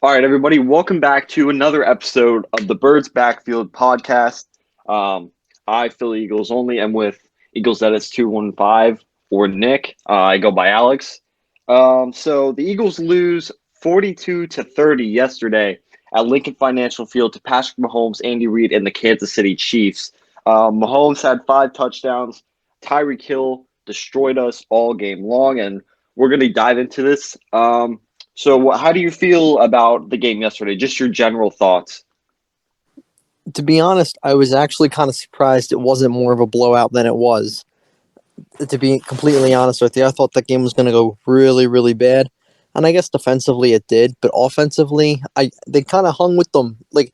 All right, everybody, welcome back to another episode of the Birds Backfield podcast. Um, I, Philly Eagles only, am with Eagles Edits 215 or Nick. I go by Alex. So the Eagles lose 42 to 30 yesterday at Lincoln Financial Field to Patrick Mahomes, Andy Reid, and the Kansas City Chiefs. Mahomes had 5 touchdowns. Tyreek Hill destroyed us all game long, and we're going to dive into this. So, how do you feel about the game yesterday? Just your general thoughts. To be honest, I was actually kind of surprised it wasn't more of a blowout than it was. To be completely honest with you, I thought that game was going to go really, really bad. And I guess defensively it did, but offensively, they kind of hung with them. Like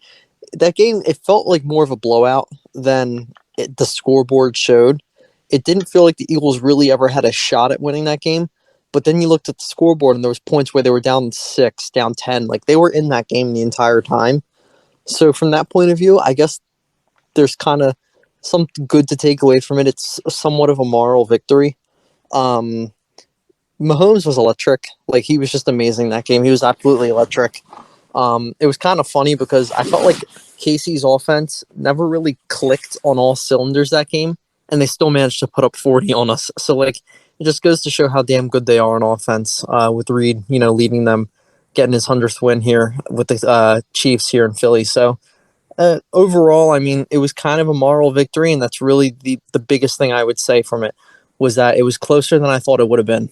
that game, it felt like more of a blowout than the scoreboard showed. It didn't feel like the Eagles really ever had a shot at winning that game. But then you looked at the scoreboard and there was points where they were down 6, down 10. Like they were in that game the entire time. So from that point of view, I guess there's kind of something good to take away from it. It's somewhat of a moral victory. Um, Mahomes was electric. Like he was just amazing that game. He was absolutely electric. It was kind of funny because I felt like Casey's offense never really clicked on all cylinders that game, and they still managed to put up 40 on us. So like it just goes to show how damn good they are on offense. With Reed, leading them, getting his 100th win here with the Chiefs here in Philly. So overall, I mean, it was kind of a moral victory, and that's really the biggest thing I would say from it was that it was closer than I thought it would have been.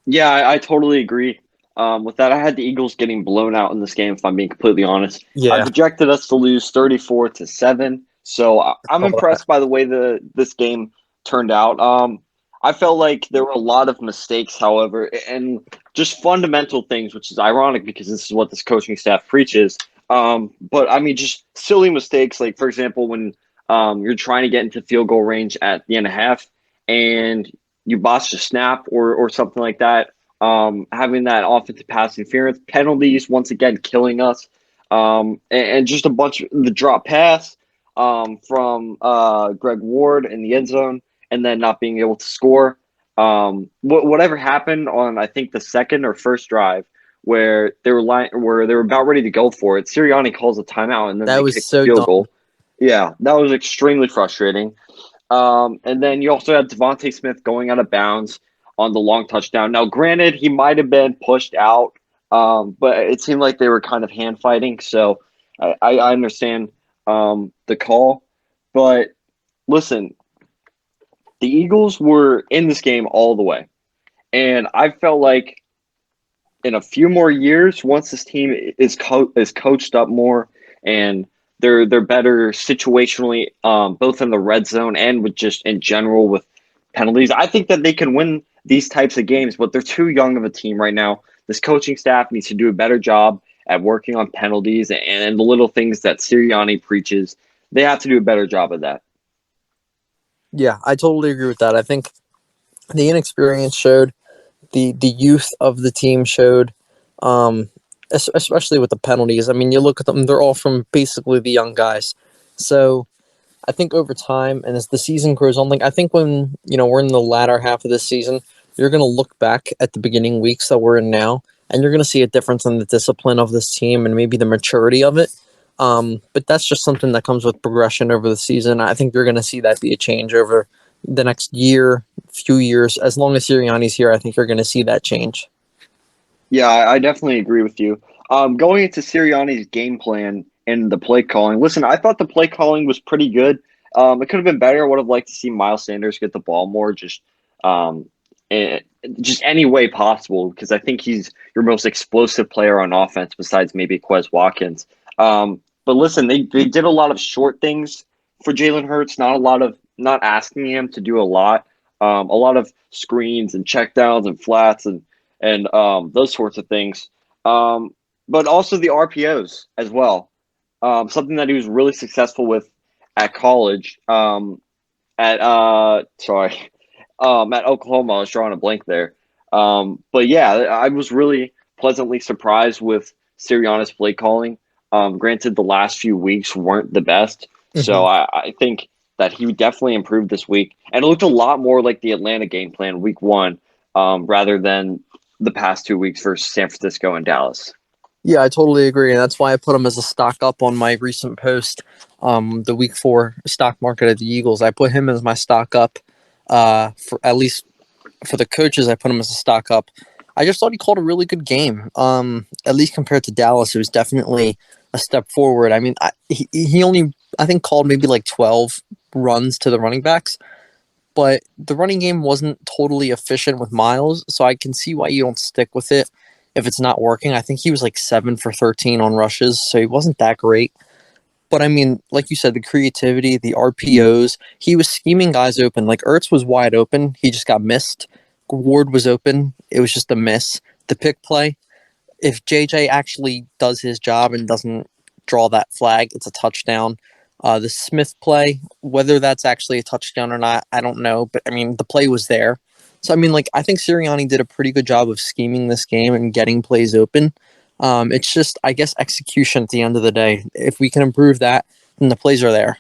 Yeah, I totally agree. With that, I had the Eagles getting blown out in this game. If I'm being completely honest, I Yeah, projected us to lose 34-7. So I'm all that. impressed by the way this game turned out. I felt like there were a lot of mistakes, however, and just fundamental things, which is ironic because this is what this coaching staff preaches. But I mean, just silly mistakes, like for example, when you're trying to get into field goal range at the end of half, and you botched a snap or something like that. Having that offensive pass interference, penalties once again killing us, and just a bunch of the drop pass from Greg Ward in the end zone, and then not being able to score. Whatever happened on I think the second or first drive where they were about ready to go for it. Sirianni calls a timeout and then That they was kick the so field dumb. goal. Yeah, that was extremely frustrating. And then you also had Devontae Smith going out of bounds on the long touchdown. Now, granted, he might have been pushed out, but it seemed like they were kind of hand fighting. So I understand the call. But listen, the Eagles were in this game all the way. And I felt like in a few more years, once this team is coached up more and they're better situationally, both in the red zone and with just in general with penalties. I think that they can win these types of games, but they're too young of a team right now. This coaching staff needs to do a better job at working on penalties and the little things that Sirianni preaches. They have to do a better job of that. Yeah, I totally agree with that. I think the inexperience showed, the youth of the team showed, um, especially with the penalties. I mean, you look at them; they're all from basically the young guys. So I think over time and as the season grows on, like I think when we're in the latter half of this season, you're gonna look back at the beginning weeks that we're in now, and you're gonna see a difference in the discipline of this team and maybe the maturity of it. But that's just something that comes with progression over the season. I think you're gonna see that be a change over the next year, few years. As long as Sirianni's here, I think you're gonna see that change. Yeah, I definitely agree with you. Going into Sirianni's game plan and the play calling, listen, I thought the play calling was pretty good. It could have been better. I would have liked to see Miles Sanders get the ball more, um, eh, just any way possible, because I think he's your most explosive player on offense besides maybe Quez Watkins. But listen, they did a lot of short things for Jalen Hurts, not asking him to do a lot of screens and checkdowns and flats and those sorts of things. But also the RPOs as well. Something that he was really successful with at college. At sorry, at Oklahoma, I was drawing a blank there. But yeah, I was really pleasantly surprised with Sirianni's play calling. Granted, the last few weeks weren't the best, so Hmm. I think that he definitely improved this week, and it looked a lot more like the Atlanta game plan week one, rather than the past 2 weeks versus San Francisco and Dallas. Yeah, I totally agree, and that's why I put him as a stock up on my recent post. The week 4 stock market of the Eagles, I put him as my stock up. For at least for the coaches, I put him as a stock up. I just thought he called a really good game. At least compared to Dallas, it was definitely a step forward. I mean, he only I think called maybe like 12 runs to the running backs, but the running game wasn't totally efficient with Miles, so I can see why you don't stick with it if it's not working. I think he was like 7 for 13 on rushes, so he wasn't that great. But I mean, like you said, the creativity, the RPOs, he was scheming guys open. Like Ertz was wide open, he just got missed. Ward was open, it was just a miss. The pick play, if JJ actually does his job and doesn't draw that flag, it's a touchdown. The Smith play, whether that's actually a touchdown or not, I don't know. But I mean, the play was there. So I mean, like I think Sirianni did a pretty good job of scheming this game and getting plays open. It's just, I guess, execution at the end of the day. If we can improve that, then the plays are there.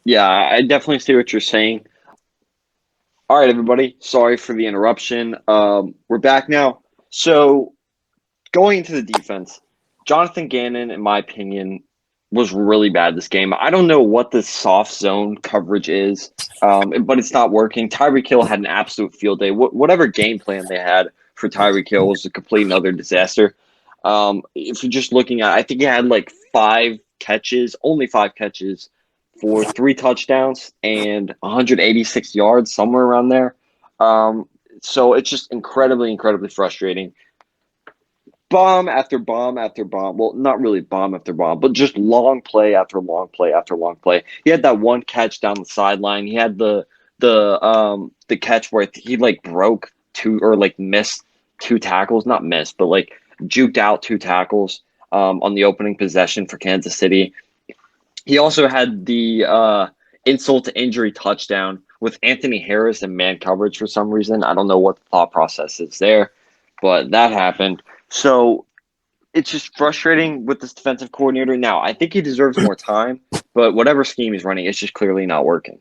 Yeah, I definitely see what you're saying. All right, everybody. Sorry for the interruption. We're back now. So going into the defense, Jonathan Gannon, in my opinion, was really bad this game. I don't know what the soft zone coverage is, but it's not working. Tyreek Hill had an absolute field day. Whatever game plan they had for Tyreek Hill was a complete and utter disaster. If you're just looking at, I think he had like 5 catches, only 5 catches for 3 touchdowns and 186 yards, somewhere around there. So it's just incredibly, incredibly frustrating. Bomb after bomb after bomb. Well, not really bomb after bomb, but just long play after long play after long play. He had that one catch down the sideline. He had the catch where he like broke two or like missed 2 tackles, not missed, but like juked out 2 tackles on the opening possession for Kansas City. He also had the insult to injury touchdown with Anthony Harris in man coverage for some reason. I don't know what the thought process is there, but that happened. So it's just frustrating with this defensive coordinator. Now, I think he deserves more time, but whatever scheme he's running, it's just clearly not working.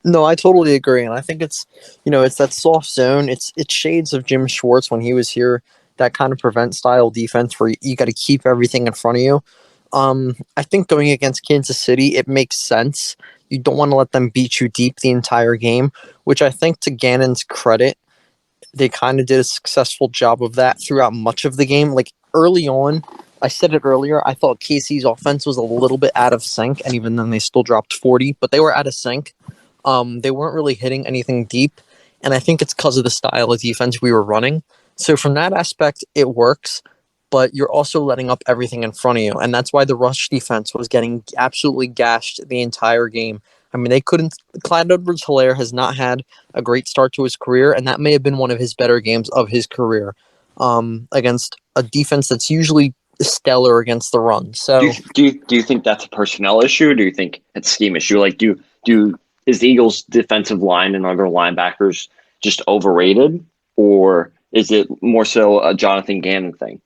No, I totally agree, and I think it's that soft zone. It's shades of Jim Schwartz when he was here. That kind of prevent style defense where you got to keep everything in front of you. I think going against Kansas City, it makes sense. You don't want to let them beat you deep the entire game, which I think, to Gannon's credit, they kind of did a successful job of that throughout much of the game. Like early on, I said it earlier, I thought KC's offense was a little bit out of sync, and even then they still dropped 40, but they were out of sync. They weren't really hitting anything deep, and I think it's because of the style of defense we were running. So from that aspect, it works, but you're also letting up everything in front of you, and that's why the rush defense was getting absolutely gashed the entire game. I mean, they couldn't. Clyde Edwards-Helaire has not had a great start to his career, and that may have been one of his better games of his career against a defense that's usually stellar against the run. Do you, So do you think that's a personnel issue, or do you think it's a scheme issue? Like, do is the Eagles' defensive line and other linebackers just overrated, or is it more so a Jonathan Gannon thing?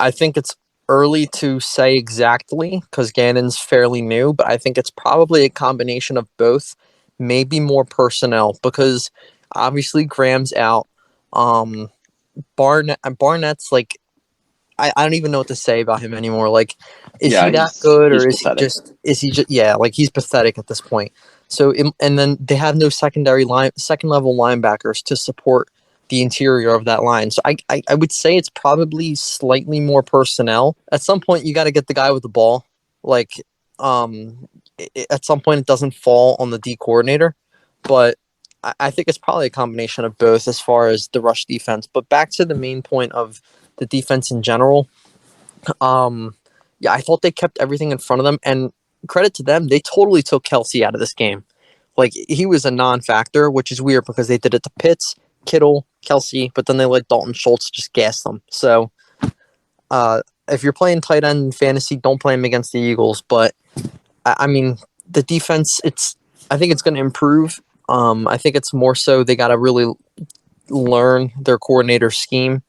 I think it's early to say exactly because Gannon's fairly new, but I think it's probably a combination of both, maybe more personnel because obviously Graham's out. Um, Barnett's like I don't even know what to say about him anymore. Like, is Yeah, he that good or he's pathetic. is he just yeah? Like he's pathetic at this point. So and then they have no second level linebackers to support the interior of that line. So I would say it's probably slightly more personnel. At some point, you got to get the guy with the ball. Like, at some point, it doesn't fall on the D coordinator, but I think it's probably a combination of both as far as the rush defense. But back to the main point of the defense in general. Um, yeah, I thought they kept everything in front of them, and credit to them, they totally took Kelsey out of this game. Like he was a non-factor, which is weird because they did it to Pitts, Kittle, Kelsey, but then they let Dalton Schultz just gas them. So if you're playing tight end in fantasy, don't play him against the Eagles. But I mean, the defense, I think it's going to improve. I think it's more so they got to really learn their coordinator scheme.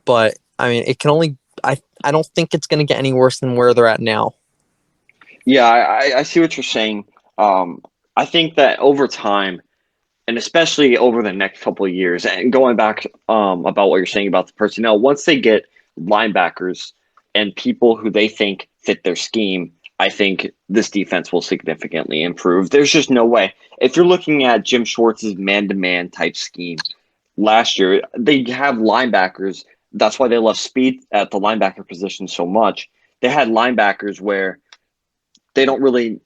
But I mean, it can only. I don't think it's going to get any worse than where they're at now. Yeah, I see what you're saying. I think that over time, and especially over the next couple of years, and going back about what you're saying about the personnel, once they get linebackers and people who they think fit their scheme, I think this defense will significantly improve. There's just no way. If you're looking at Jim Schwartz's man-to-man type scheme last year, they have linebackers. That's why they love speed at the linebacker position so much. They had linebackers where they don't really,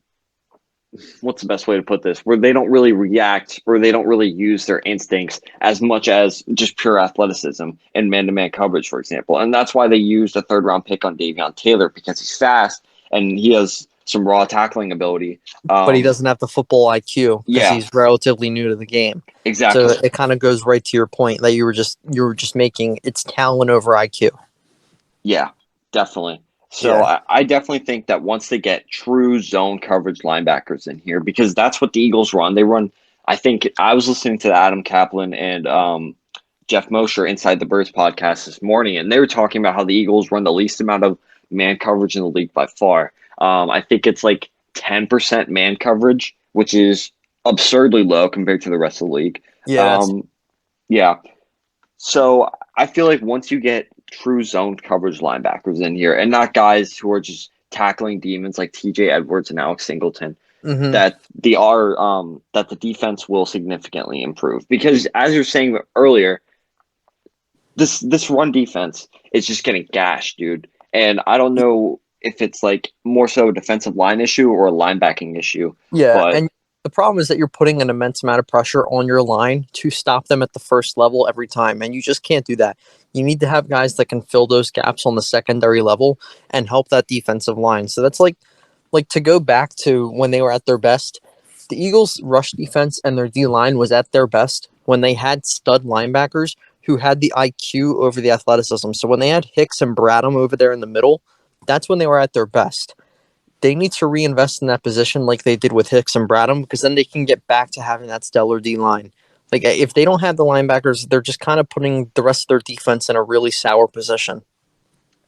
what's the best way to put this, where they don't really react or they don't really use their instincts as much as just pure athleticism and man-to-man coverage, for example. And that's why they used a third-round pick on Davion Taylor, because he's fast and he has some raw tackling ability. But he doesn't have the football IQ because Yeah, he's relatively new to the game. So exactly. it kind of goes right to your point that you were just making. It's talent over IQ. Yeah, definitely. So Yeah. I definitely think that once they get true zone coverage linebackers in here, because that's what the Eagles run. They run, I think I was listening to Adam Kaplan and Jeff Mosher inside the Birds podcast this morning, and they were talking about how the Eagles run the least amount of man coverage in the league by far. I think it's like 10% man coverage, which is absurdly low compared to the rest of the league. Yeah, that's Um, yeah. So I feel like once you get true zone coverage linebackers in here and not guys who are just tackling demons like TJ Edwards and Alex Singleton, mm-hmm. that that the defense will significantly improve. Because as you're saying earlier, this run defense is just getting gashed, dude. And I don't know if it's like more so a defensive line issue or a linebacking issue, Yeah, but and the problem is that you're putting an immense amount of pressure on your line to stop them at the first level every time, and you just can't do that. You need to have guys that can fill those gaps on the secondary level and help that defensive line. So that's like to go back to when they were at their best. The Eagles' rush defense and their D line was at their best when they had stud linebackers who had the IQ over the athleticism. So when they had Hicks and Bradham over there in the middle, that's when they were at their best. They need to reinvest in that position like they did with Hicks and Bradham, because then they can get back to having that stellar D line. Like if they don't have the linebackers, they're just kind of putting the rest of their defense in a really sour position.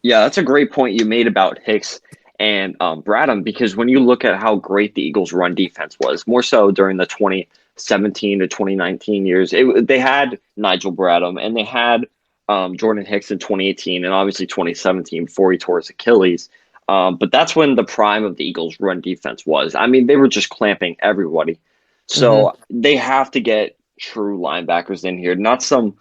yeah, that's a great point you made about Hicks and Bradham, because when you look at how great the Eagles' run defense was, more so during the 2017 to 2019 years, they had Nigel Bradham and they had Jordan Hicks in 2018 and obviously 2017 before he tore his Achilles. But that's when the prime of the Eagles' run defense was. I mean, they were just clamping everybody. Mm-hmm. So they have to get true linebackers in here, not some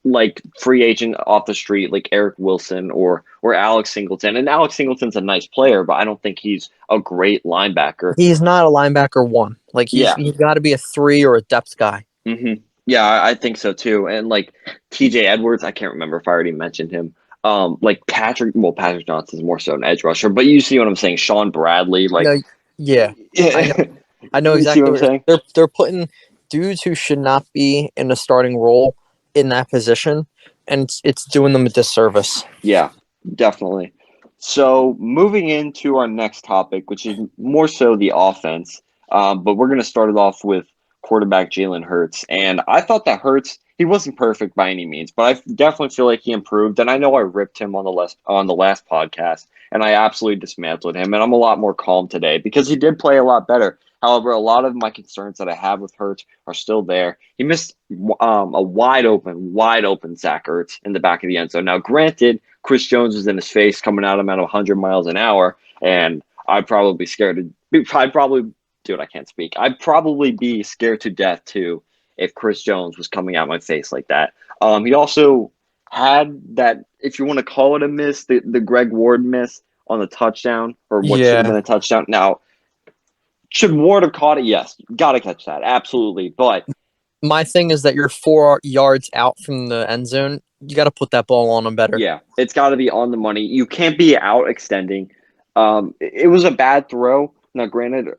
like free agent off the street like Eric Wilson or Alex Singleton. And Alex Singleton's a nice player, but I don't think he's a great linebacker. He's not a linebacker one. Like Yeah. he's got to be a 3 or a depth guy. hmm Yeah, I think so too. And like TJ Edwards, I can't remember if I already mentioned him. Like Patrick Johnson's more so an edge rusher, but you see what I'm saying. Sean Bradley, like, No, yeah, I know. I know you see what exactly I'm what saying? they're putting dudes who should not be in a starting role in that position, and it's doing them a disservice. Yeah, definitely. So moving into our next topic, which is more so the offense, but we're going to start it off with quarterback Jalen Hurts. And I thought that Hurts, he wasn't perfect by any means, but I definitely feel like he improved. And I know I ripped him on the last podcast, and I absolutely dismantled him. And I'm a lot more calm today because he did play a lot better. However, a lot of my concerns that I have with Hurts are still there. He missed a wide open Zach Ertz in the back of the end zone. Now, granted, Chris Jones was in his face coming at him at 100 miles an hour, and I'd probably be scared to. I'd probably, dude, I can't speak. I'd probably be scared to death too if Chris Jones was coming at my face like that. He also had that, if you want to call it a miss, the Greg Ward miss on the touchdown, or what should have Yeah, been a touchdown. Now, should Ward have caught it? Yes, got to catch that, absolutely. But my thing is that you're 4 yards out from the end zone. You got to put that ball on them better. yeah, it's got to be on the money. You can't be out extending. It was a bad throw. Now, granted,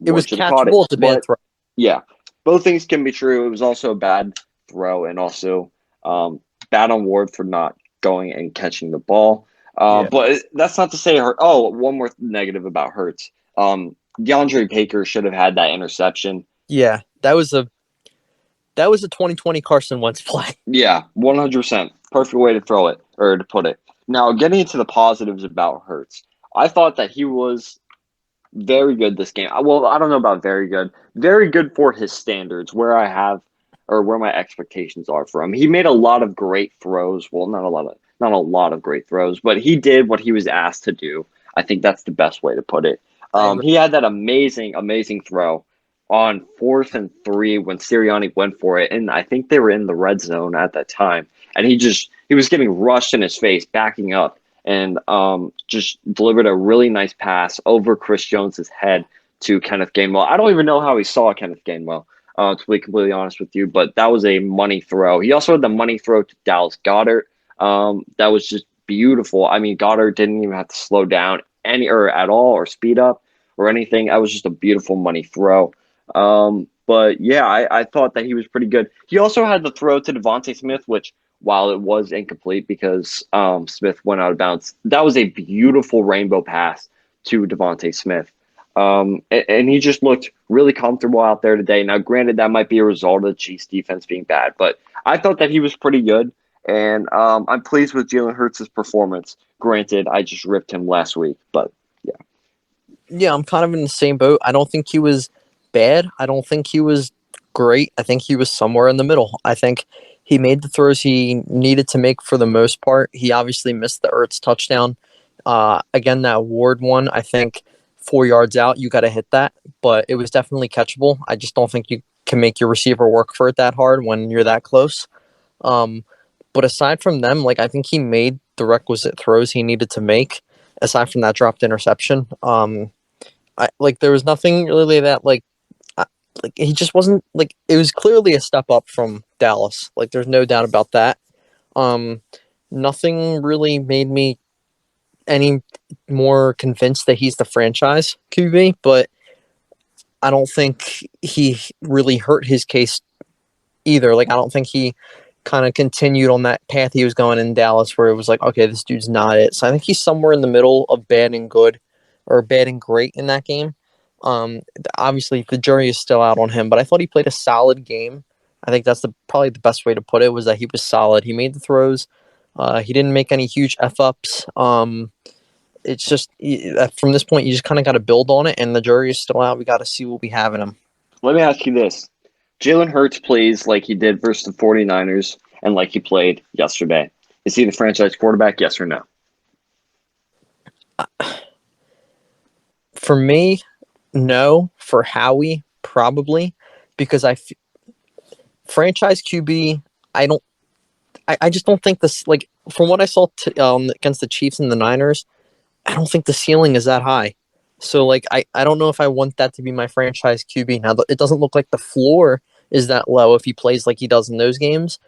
It was Ward should have caught it, catchable. It's a bad but throw. yeah, both things can be true. It was also a bad throw, and also bad on Ward for not going and catching the ball. Yeah, But that's not to say Hurt. Oh, one more negative about Hurts. DeAndre Baker should have had that interception. yeah. That was a 2020 Carson Wentz play. Yeah, 100%. Perfect way to throw it or to put it. Now, getting into the positives about Hurts, I thought that he was very good this game. Well, I don't know about very good. Very good for his standards, where I have or where my expectations are for him. He made a lot of great throws. Well, not a lot of. not a lot of great throws, but he did what he was asked to do. I think that's the best way to put it. I agree. He had that amazing throw on 4th and 3 when Sirianni went for it, and I think they were in the red zone at that time, and he was getting rushed in his face, backing up, and just delivered a really nice pass over Chris Jones's head to Kenneth Gainwell. I don't even know how he saw Kenneth Gainwell, to be completely honest with you, but that was a money throw. He also had the money throw to Dallas Goedert. That was just beautiful. I mean, Goddard didn't even have to slow down any or at all or speed up or anything. That was just a beautiful money throw. But yeah, I thought that he was pretty good. He also had the throw to Devontae Smith, which while it was incomplete because Smith went out of bounds, that was a beautiful rainbow pass to Devontae Smith. And he just looked really comfortable out there today. Now, granted, that might be a result of the Chiefs defense being bad, but I thought that he was pretty good. And I'm pleased with Jalen Hurts' performance. Granted, I just ripped him last week, but yeah. Yeah, I'm kind of in the same boat. I don't think he was bad. I don't think he was great. I think he was somewhere in the middle. I think he made the throws he needed to make for the most part. He obviously missed the Ertz touchdown. Again, that Ward one, I think 4 yards out, you got to hit that, but it was definitely catchable. I just don't think you can make your receiver work for it that hard when you're that close. Um, but aside from them, like I think he made the requisite throws he needed to make. Aside from that dropped interception, there was nothing really that I, like he just wasn't like it was clearly a step up from Dallas. Like there's no doubt about that. Um, Nothing really made me any more convinced that he's the franchise QB, but I don't think he really hurt his case either. Like I don't think he kind of continued on that path he was going in Dallas where it was like, okay, this dude's not it. So I think he's somewhere in the middle of bad and good or bad and great in that game. Obviously the jury is still out on him, but I thought he played a solid game. I think that's probably the best way to put it was that he was solid. He made the throws. He didn't make any huge F ups. It's just from this point, you just kind of got to build on it, and the jury is still out. We got to see what we have in him. Let me ask you this. Jalen Hurts plays like he did versus the 49ers and like he played yesterday. Is he the franchise quarterback, yes or no? For me, no. For Howie, probably, because franchise QB, I don't. I just don't think this like from what I saw against the Chiefs and the Niners, I don't think the ceiling is that high. So like I don't know if I want that to be my franchise QB. Now it doesn't look like the floor is that low if he plays like he does in those games.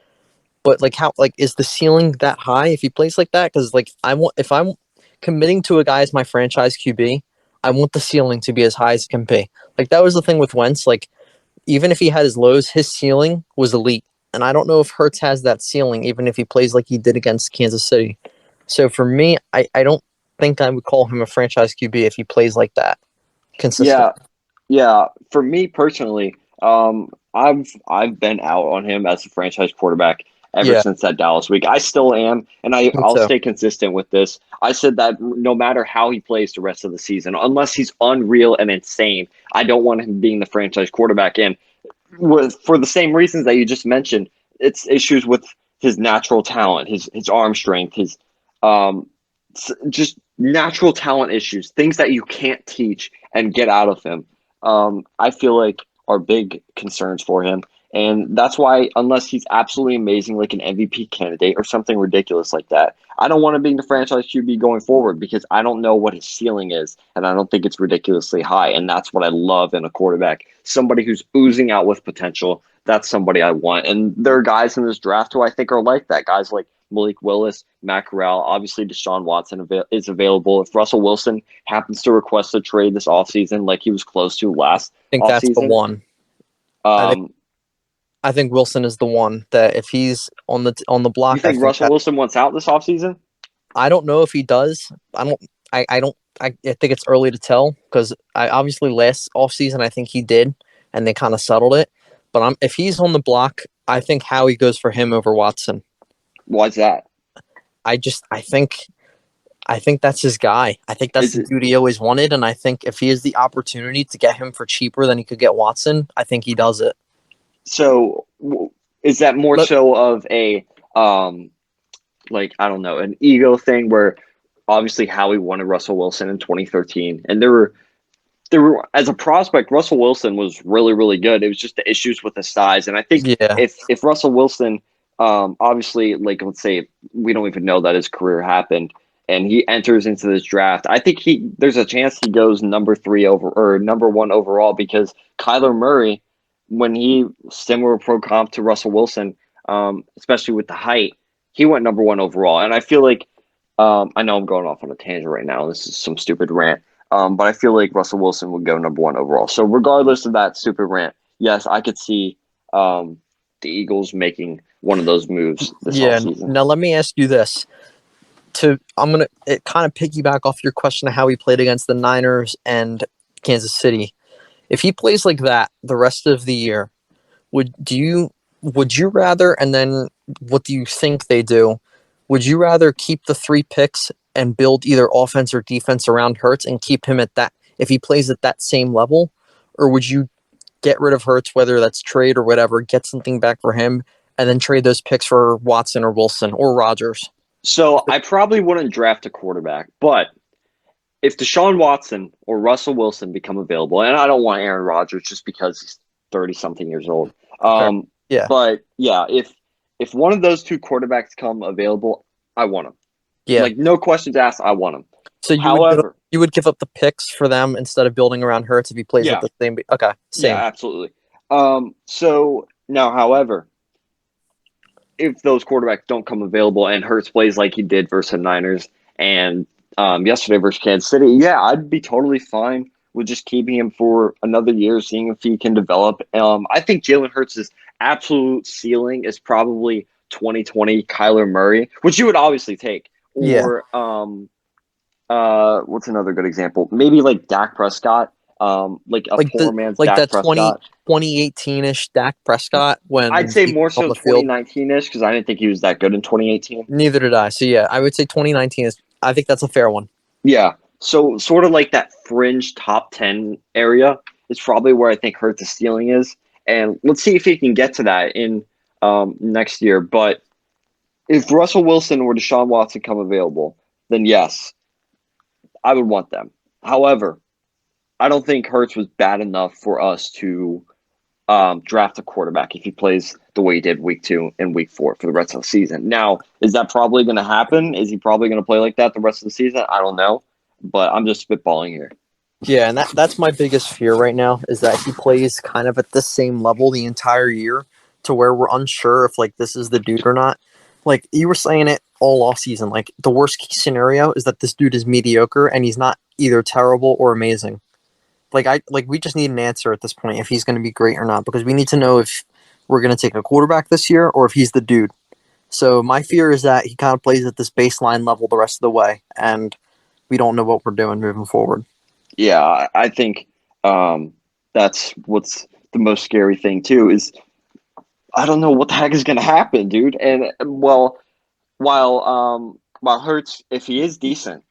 But like how like is the ceiling that high if he plays like that? Because like I want if I'm committing to a guy as my franchise QB, I want the ceiling to be as high as it can be. Like that was the thing with Wentz. Like even if he had his lows, his ceiling was elite. And I don't know if Hurts has that ceiling, even if he plays like he did against Kansas City. So for me, I don't think I would call him a franchise QB if he plays like that consistent. Yeah, yeah. For me personally, I've been out on him as a franchise quarterback ever Yeah, since that Dallas week. I still am, and me I'll too. stay consistent with this. I said that no matter how he plays the rest of the season, unless he's unreal and insane, I don't want him being the franchise quarterback. And for the same reasons that you just mentioned, it's issues with his natural talent, his arm strength, his um, just natural talent issues, things that you can't teach and get out of him. I feel like are big concerns for him. And that's why, unless he's absolutely amazing, like an MVP candidate or something ridiculous like that, I don't want him being the franchise QB going forward because I don't know what his ceiling is. And I don't think it's ridiculously high. And that's what I love in a quarterback somebody who's oozing out with potential. That's somebody I want. And there are guys in this draft who I think are like that. Guys like Malik Willis, Matt Corral, obviously Deshaun Watson is available. If Russell Wilson happens to request a trade this offseason, like he was close to last I think that's the offseason, one. I think um, I think Wilson is the one that if he's on the you block, I think think Russell that Wilson wants out this offseason? I don't know if he does. I don't. I think it's early to tell because I obviously last offseason I think he did, and they kind of settled it. But if he's on the block, I think Howie goes for him over Watson. Why's that? I think that's his guy. I think that's Is the it dude he always wanted, and I think if he has the opportunity to get him for cheaper than he could get Watson, I think he does it. so? Is that more Look, so of a um, like I don't know, an ego thing where obviously Howie wanted Russell Wilson in 2013, and there were as a prospect, Russell Wilson was really, really good. It was just the issues with the size. And I think Yeah, if Russell Wilson, obviously, like let's say we don't even know that his career happened, and he enters into this draft, I think there's a chance he goes number three over or number one overall because Kyler Murray, when he similar pro comp to Russell Wilson, especially with the height, he went number one overall. And I feel like I know I'm going off on a tangent right now. This is some stupid rant. But I feel like Russell Wilson would go number one overall. So regardless of that super rant, yes, I could see the Eagles making one of those moves this yeah. offseason. Now let me ask you this: I'm gonna it kind of piggyback off your question of how he played against the Niners and Kansas City. If he plays like that the rest of the year, would you rather? And then what do you think they do? Would you rather keep the 3 picks and build either offense or defense around Hurts and keep him at that if he plays at that same level, or would you get rid of Hurts, whether that's trade or whatever, get something back for him, and then trade those picks for Watson or Wilson or Rodgers? So I probably wouldn't draft a quarterback, but if Deshaun Watson or Russell Wilson become available, and I don't want Aaron Rodgers just because he's 30 something years old. Fair. Yeah, But yeah, if one of those two quarterbacks come available, I want them. yeah. Like no questions asked, I want them. So However, you would give up the picks for them instead of building around Hurts if he plays at yeah, the same. Okay, yeah, same. absolutely. So now, however, if those quarterbacks don't come available and Hurts plays like he did versus the Niners and yesterday versus Kansas City, yeah, I'd be totally fine with just keeping him for another year, seeing if he can develop. I think Jalen Hurts' absolute ceiling is probably 2020 Kyler Murray, which you would obviously take. Yeah, Or what's another good example? Maybe like Dak Prescott, like a like poor man's like Dak that Prescott. 2018-ish Dak Prescott I'd when say he more was on so the field. 2019-ish because I didn't think he was that good in 2018. Neither did I. So yeah, I would say 2019 is. I think that's a fair one. Yeah. So sort of like that fringe top 10 area is probably where I think Hurts' ceiling is. And let's see if he can get to that in next year. But if Russell Wilson or Deshaun Watson come available, then yes, I would want them. However, I don't think Hurts was bad enough for us to draft a quarterback if he plays the way he did week 2 and week 4 for the rest of the season. Now, is that probably going to happen? Is he probably going to play like that the rest of the season? I don't know, but I'm just spitballing here. Yeah, and that's my biggest fear right now is that he plays kind of at the same level the entire year to where we're unsure if like this is the dude or not. Like you were saying it all off season, like the worst case scenario is that this dude is mediocre and he's not either terrible or amazing. Like we just need an answer at this point if he's going to be great or not because we need to know if we're going to take a quarterback this year or if he's the dude. So my fear is that he kind of plays at this baseline level the rest of the way and we don't know what we're doing moving forward. Yeah, I think that's what's the most scary thing too is I don't know what the heck is going to happen, dude. And while Hurts, if he is decent,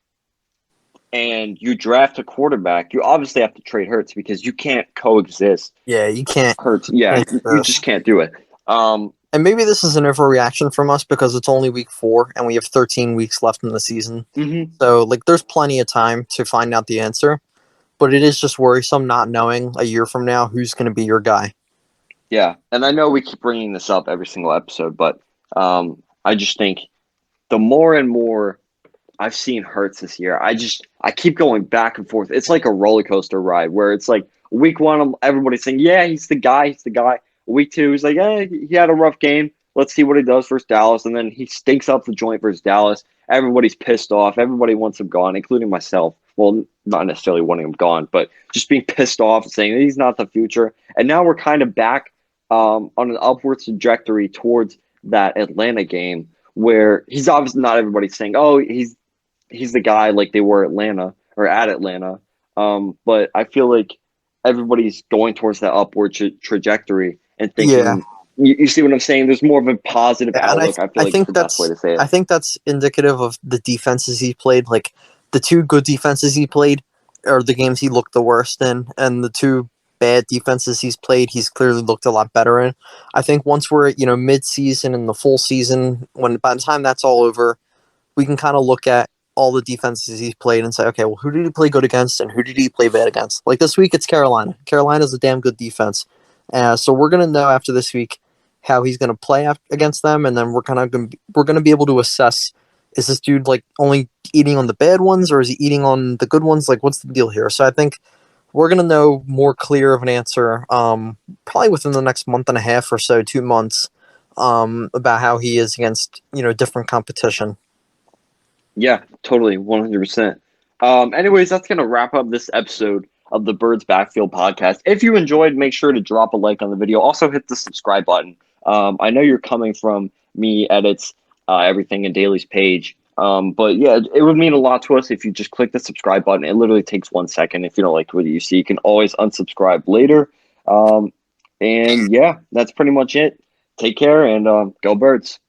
and you draft a quarterback, you obviously have to trade Hurts because you can't coexist. Yeah, you can't. Hurts, yeah, Can't do you this. just can't do it. And maybe this is an overreaction from us because it's only week 4 and we have 13 weeks left in the season. Mhm. So like there's plenty of time to find out the answer. But it is just worrisome not knowing a year from now who's going to be your guy. Yeah, and I know we keep bringing this up every single episode, but I just think the more and more I've seen Hurts this year, I keep going back and forth. It's like a roller coaster ride where it's like week 1, everybody's saying, "Yeah, he's the guy, he's the guy." Week 2, he's like, "Yeah, he had a rough game. Let's see what he does versus Dallas," and then he stinks up the joint versus Dallas. Everybody's pissed off. Everybody wants him gone, including myself. Well, not necessarily wanting him gone, but just being pissed off and saying he's not the future. And now we're kind of back on an upward trajectory towards that Atlanta game where he's obviously not everybody's saying, "Oh, he's the guy," like they were Atlanta or at Atlanta. But I feel like everybody's going towards that upward trajectory and Yeah. thinking. You see what I'm saying? There's more of a positive And outlook. I feel I like is think the best way to say it. I think that's indicative of the defenses he played. Like the 2 good defenses he played are the games he looked the worst in, and the 2 bad defenses he's played, he's clearly looked a lot better in. I think once we're mid-season and the full season, when by the time that's all over, we can kind of look at all the defenses he's played and say, okay, well, who did he play good against and who did he play bad against? Like this week, it's Carolina. Carolina's a damn good defense, so we're gonna know after this week how he's gonna play against them, and then we're gonna be able to assess: is this dude like only eating on the bad ones, or is he eating on the good ones? Like, what's the deal here? So I think we're gonna know more clear of an answer, probably within the next month and a half or so, 2 months, about how he is against different competition. Yeah, totally, 100%. Anyways, that's gonna wrap up this episode of the Birds Backfield podcast. If you enjoyed, make sure to drop a like on the video. Also, hit the subscribe button. I know you're coming from me edits everything in Daly's page, but yeah, it would mean a lot to us if you just click the subscribe button. It literally takes 1 second. If you don't like what you see, you can always unsubscribe later. And yeah, that's pretty much it. Take care and go Birds.